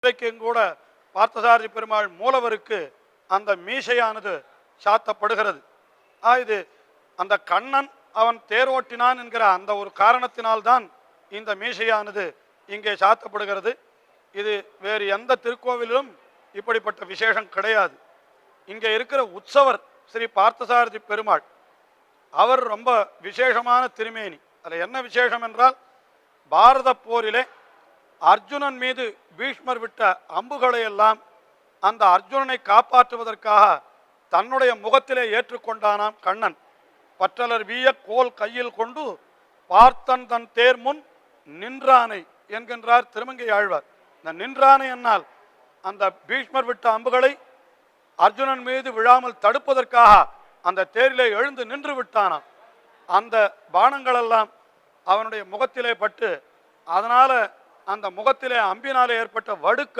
இன்றைக்கும் கூட பார்த்தசாரதி பெருமாள் மூலவருக்கு அந்த மீசையானது சாத்தப்படுகிறது. இது அந்த கண்ணன் அவன் தேரோட்டினான் என்கிற அந்த ஒரு காரணத்தினால்தான் இந்த மீசையானது இங்கே சாத்தப்படுகிறது. இது வேறு எந்த திருக்கோவிலும் இப்படிப்பட்ட விசேஷம் கிடையாது. இங்கே இருக்கிற உற்சவர் ஸ்ரீ பார்த்தசாரதி பெருமாள், அவர் ரொம்ப விசேஷமான திருமேனி. அதில் என்ன விசேஷம் என்றால், பாரத போரிலே அர்ஜுனன் மீது பீஷ்மர் விட்ட அம்புகளை எல்லாம் அந்த அர்ஜுனனை காப்பாற்றுவதற்காக தன்னுடைய முகத்திலே ஏற்றுக்கொண்டானாம் கண்ணன். பற்றலர் வீய கோல் கையில் கொண்டு பார்த்தன் தன் தேர் முன் நின்றானை என்கின்றார் திருமங்கை ஆழ்வார். இந்த நின்றானை என்னால் அந்த பீஷ்மர் விட்ட அம்புகளை அர்ஜுனன் மீது விழாமல் தடுப்பதற்காக அந்த தேரிலே எழுந்து நின்று விட்டானாம். அந்த பானங்களெல்லாம் அவனுடைய முகத்திலே பட்டு, அதனால அந்த முகத்திலே அம்பினாலே ஏற்பட்ட வடுக்கள்